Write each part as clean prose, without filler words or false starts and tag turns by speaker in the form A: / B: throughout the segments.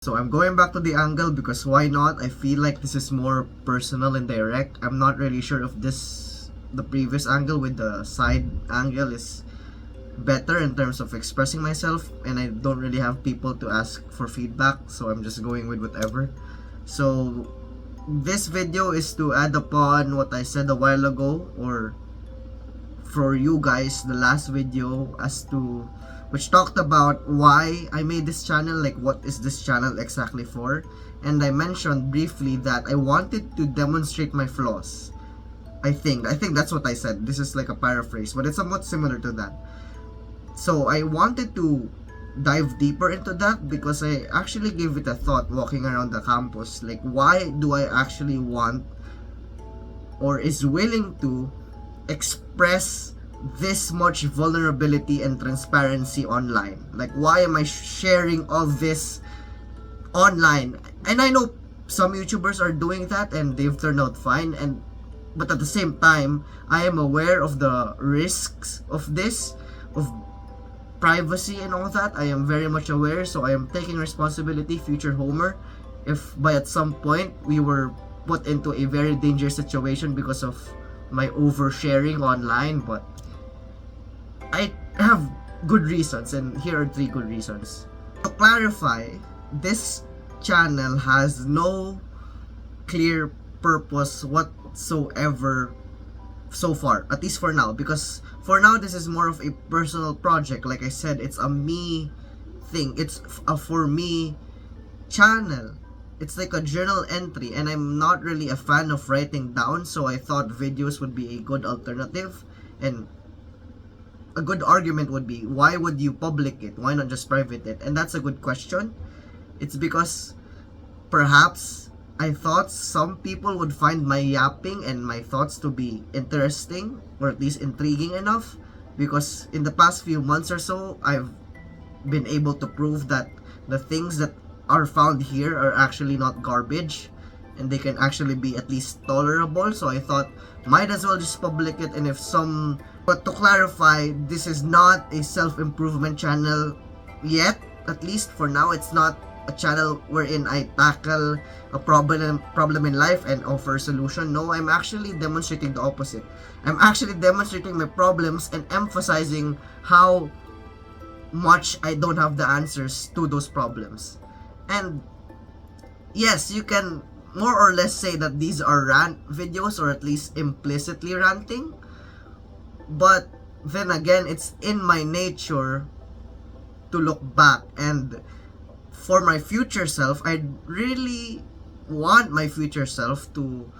A: So I'm going back to the angle because why not? I feel like this is more personal and direct. I'm not really sure if the previous angle with the side angle is better in terms of expressing myself, and I don't really have people to ask for feedback, so I'm just going with whatever. So this video is to add upon what I said a while ago, or for you guys, the last video as to which talked about why I made this channel, like what is this channel exactly for. And I mentioned briefly that I wanted to demonstrate my flaws. I think that's what I said. This is like a paraphrase, but it's somewhat similar to that. So I wanted to dive deeper into that because I actually gave it a thought walking around the campus. Like, why do I actually want or is willing to express this much vulnerability and transparency online? Like, why am I sharing all this online? And I know some YouTubers are doing that and they've turned out fine, and but at the same time, I am aware of the risks of this, of privacy and all that. I am very much aware, so I am taking responsibility, future Homer, if by at some point we were put into a very dangerous situation because of my oversharing online. But I have good reasons, and here are 3 good reasons. To clarify, this channel has no clear purpose whatsoever so far, at least for now, because for now this is more of a personal project. Like I said, it's a me thing, it's a for me channel. It's like a journal entry, and I'm not really a fan of writing down, so I thought videos would be a good alternative. And a good argument would be, why would you public it? Why not just private it? And that's a good question. It's because perhaps I thought some people would find my yapping and my thoughts to be interesting, or at least intriguing enough, because in the past few months or so, I've been able to prove that the things that are found here are actually not garbage, and they can actually be at least tolerable. So I thought, might as well just public it. And if some, but to clarify, this is not a self-improvement channel yet. At least for now, it's not a channel wherein I tackle a problem in life and offer a solution. No, I'm actually demonstrating the opposite. I'm actually demonstrating my problems and emphasizing how much I don't have the answers to those problems. And yes, you can more or less say that these are rant videos, or at least implicitly ranting. But then again, it's in my nature to look back, and for my future self, I really want my future self to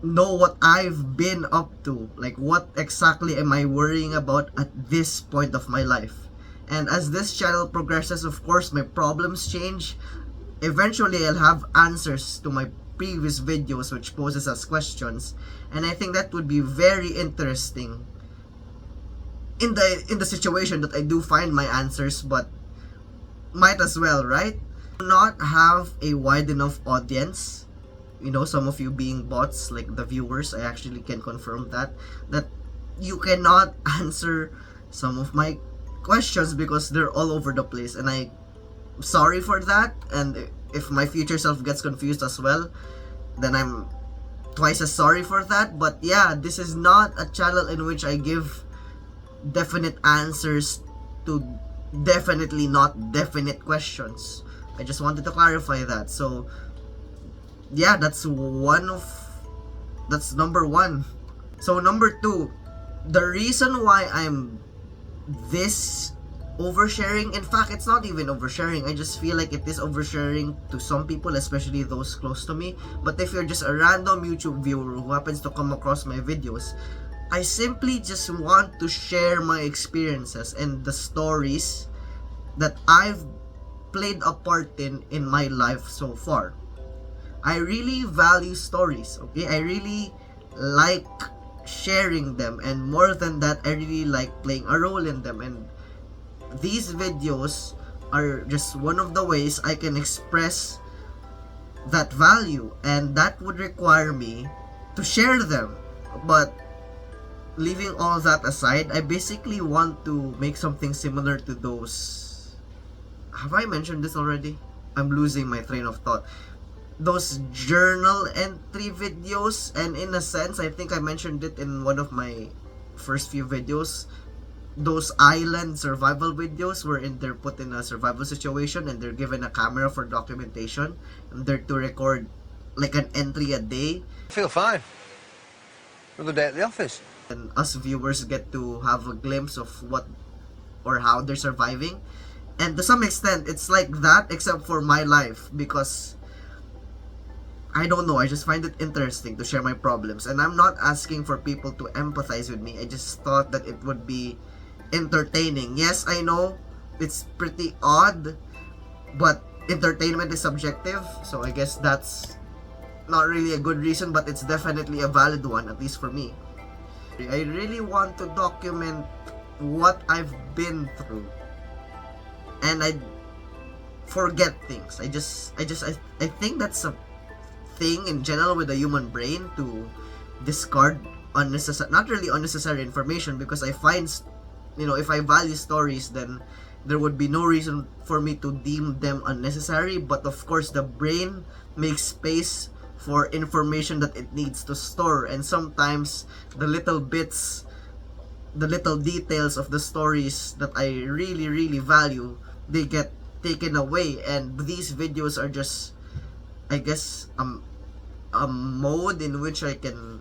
A: know what I've been up to. Like, what exactly am I worrying about at this point of my life? And as this channel progresses, of course, my problems change. Eventually, I'll have answers to my previous videos which poses as questions, and I think that would be very interesting in the situation that I do find my answers. But might as well, right? Not have a wide enough audience. You know, some of you being bots, like the viewers, I actually can confirm that you cannot answer some of my questions because they're all over the place, and I'm sorry for that. And if my future self gets confused as well, then I'm twice as sorry for that. But yeah, this is not a channel in which I give definite answers to definitely not definite questions. I just wanted to clarify that. So yeah, that's number 1. So number 2, the reason why I'm this oversharing, in fact, it's not even oversharing, I just feel like it is oversharing to some people, especially those close to me. But if you're just a random YouTube viewer who happens to come across my videos, I simply just want to share my experiences and the stories that I've played a part in my life so far. I really value stories, okay? I really like sharing them, and more than that, I really like playing a role in them. And these videos are just one of the ways I can express that value, and that would require me to share them. But leaving all that aside, I basically want to make something similar to those. Have I mentioned this already? I'm losing my train of thought. Those journal entry videos, and in a sense, I think I mentioned it in one of my first few videos, those island survival videos wherein they're put in a survival situation and they're given a camera for documentation and they're to record like an entry a day.
B: I feel fine. Another day at the office.
A: And us viewers get to have a glimpse of what or how they're surviving. And to some extent, it's like that except for my life, because I don't know, I just find it interesting to share my problems. And I'm not asking for people to empathize with me. I just thought that it would be entertaining. Yes, I know it's pretty odd, but entertainment is subjective. So I guess that's not really a good reason, but it's definitely a valid one, at least for me. I really want to document what I've been through. And I forget things. I think that's a thing in general with the human brain, to discard unnecessary, not really unnecessary information, because I find, if I value stories, then there would be no reason for me to deem them unnecessary. But of course, the brain makes space for information that it needs to store, and sometimes the little bits, the little details of the stories that I really, really value, they get taken away. And these videos are just, I guess, a mode in which I can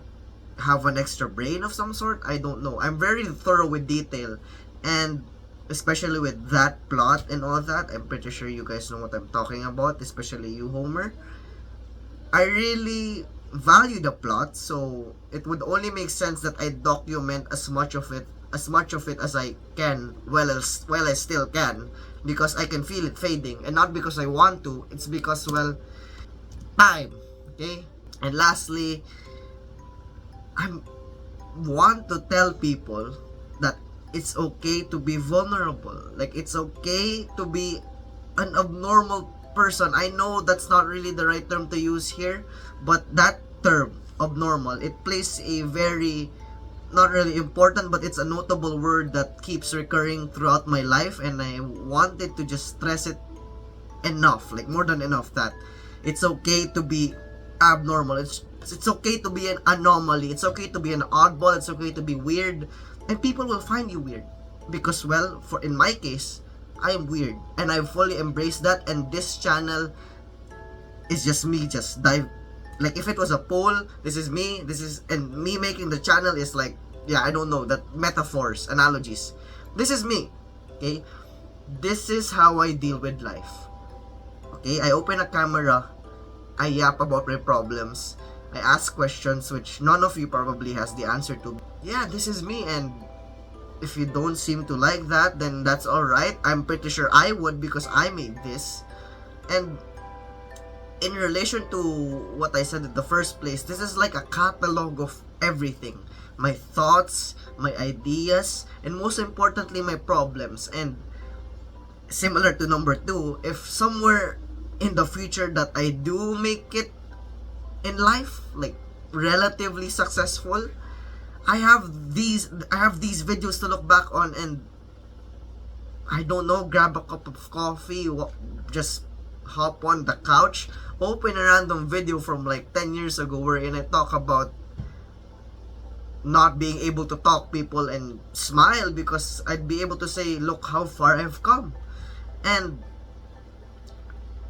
A: have an extra brain of some sort. I don't know. I'm very thorough with detail, and especially with that plot and all that, I'm pretty sure you guys know what I'm talking about, especially you, Homer. I really value the plot, so it would only make sense that I document as much of it as I can, while I still can, because I can feel it fading, and not because I want to. It's because, well, time. Okay. And lastly, I want to tell people that it's okay to be vulnerable. Like, it's okay to be an abnormal person. I know that's not really the right term to use here, but that term, abnormal, it plays a very, not really important, but it's a notable word that keeps recurring throughout my life, and I wanted to just stress it enough, like more than enough, that it's okay to be abnormal. It's okay to be an anomaly. It's okay to be an oddball. It's okay to be weird, and people will find you weird because, well, for in my case, I am weird, and I fully embrace that. And this channel is just me, just dive. Like, if it was a poll, this is me. And me making the channel is like, yeah, I don't know, that metaphors, analogies. This is me. Okay, this is how I deal with life. Okay, I open a camera, I yap about my problems, I ask questions which none of you probably has the answer to. Yeah, this is me, and if you don't seem to like that, then that's alright. I'm pretty sure I would, because I made this. And in relation to what I said in the first place, this is like a catalog of everything. My thoughts, my ideas, and most importantly, my problems. And similar to number 2, if somewhere in the future that I do make it in life, like relatively successful, I have these videos to look back on, and I don't know, grab a cup of coffee, just hop on the couch, open a random video from like 10 years ago wherein I talk about not being able to talk people and smile, because I'd be able to say, look how far I've come. And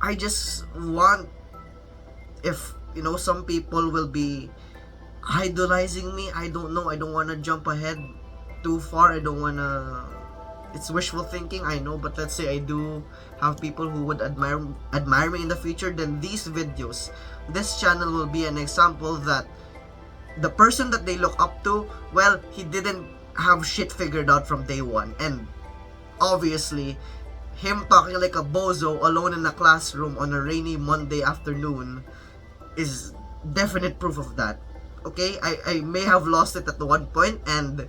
A: I just want, if some people will be idolizing me, I don't know, I don't want to jump ahead too far, I don't want to, it's wishful thinking, I know, but let's say I do have people who would admire me in the future, then these videos, this channel will be an example that the person that they look up to, well, he didn't have shit figured out from day one. And obviously, him talking like a bozo alone in a classroom on a rainy Monday afternoon is definite proof of that. Okay, I may have lost it at one point, and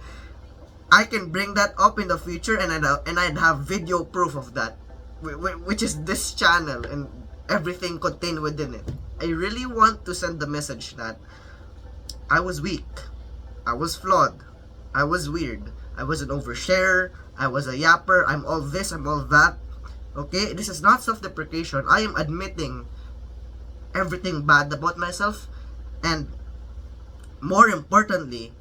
A: I can bring that up in the future, and I'd have video proof of that, which is this channel and everything contained within it. I really want to send the message that I was weak, I was flawed, I was weird, I was an oversharer, I was a yapper, I'm all this, I'm all that, Okay, this is not self-deprecation. I am admitting everything bad about myself, and more importantly,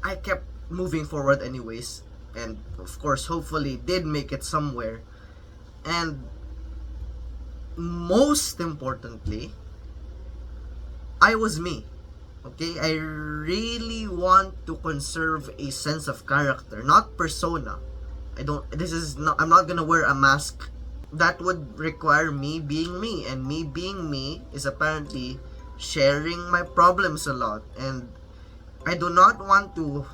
A: I kept moving forward anyways, and of course, hopefully, did make it somewhere. And most importantly, I was me. Okay, I really want to conserve a sense of character, not persona. I'm not gonna wear a mask. That would require me being me, and me being me is apparently sharing my problems a lot. And I do not want to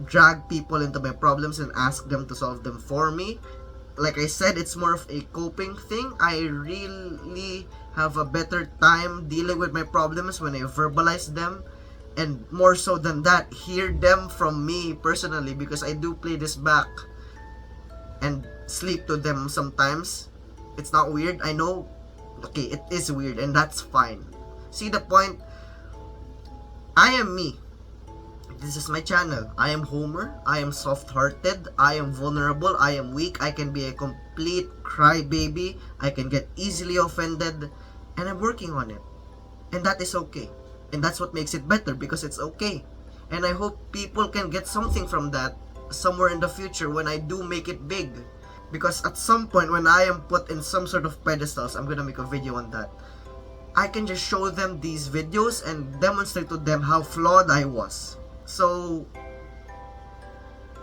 A: drag people into my problems and ask them to solve them for me. Like I said, it's more of a coping thing. I really have a better time dealing with my problems when I verbalize them, and more so than that, hear them from me personally, because I do play this back and sleep to them sometimes. It's not weird, I know. Okay, it is weird, and that's fine. See the point? I am me. This is my channel. I am Homer. I am soft-hearted. I am vulnerable. I am weak. I can be a complete crybaby. I can get easily offended. And I'm working on it. And that is okay. And that's what makes it better, because it's okay. And I hope people can get something from that somewhere in the future when I do make it big. Because at some point when I am put in some sort of pedestals, I'm gonna make a video on that, I can just show them these videos and demonstrate to them how flawed I was. So,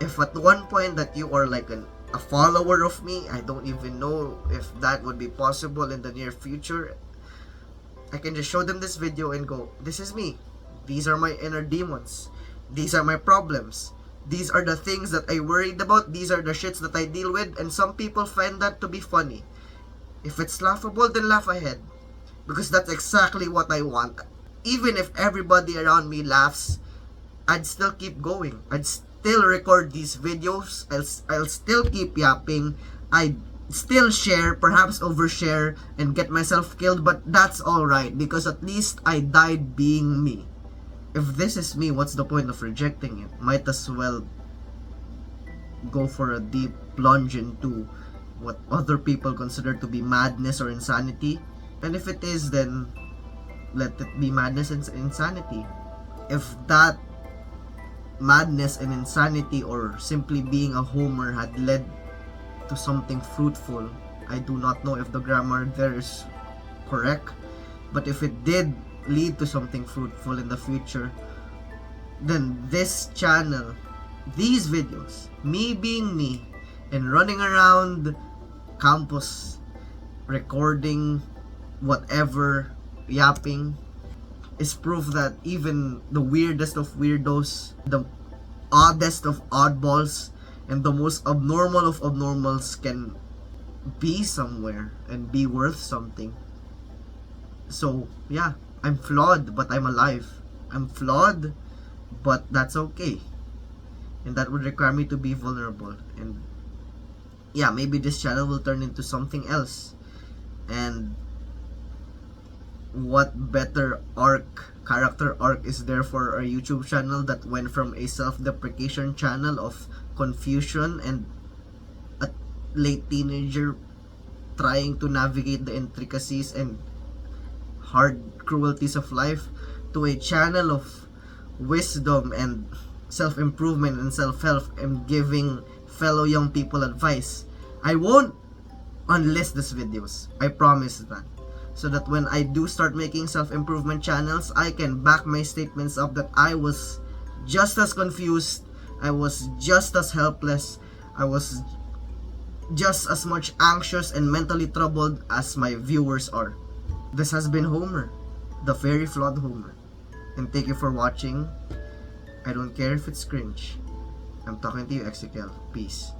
A: if at one point that you are like a follower of me, I don't even know if that would be possible in the near future, I can just show them this video and go, this is me. These are my inner demons. These are my problems. These are the things that I worried about. These are the shits that I deal with. And some people find that to be funny. If it's laughable, then laugh ahead. Because that's exactly what I want. Even if everybody around me laughs, I'd still keep going. I'd still record these videos. I'll still keep yapping. I'd still share, perhaps overshare, and get myself killed. But that's alright, because at least I died being me. If this is me, what's the point of rejecting it? Might as well go for a deep plunge into what other people consider to be madness or insanity. And if it is, then let it be madness and insanity. If that madness and insanity, or simply being a Homer, had led to something fruitful, I do not know if the grammar there is correct, but if it did lead to something fruitful in the future, then this channel, these videos, me being me and running around campus recording whatever, yapping, is proof that even the weirdest of weirdos, the oddest of oddballs, and the most abnormal of abnormals can be somewhere and be worth something. So yeah, I'm flawed, but I'm alive. I'm flawed, but that's okay. And that would require me to be vulnerable. And yeah, maybe this channel will turn into something else. And what better character arc is there for a YouTube channel that went from a self-deprecation channel of confusion and a late teenager trying to navigate the intricacies and hard cruelties of life, to a channel of wisdom and self-improvement and self-help and giving fellow young people advice. I won't unlist these videos, I promise that. So that when I do start making self-improvement channels, I can back my statements up that I was just as confused, I was just as helpless, I was just as much anxious and mentally troubled as my viewers are. This has been Homer, the very flawed Homer. And thank you for watching. I don't care if it's cringe. I'm talking to you, Ezekiel. Peace.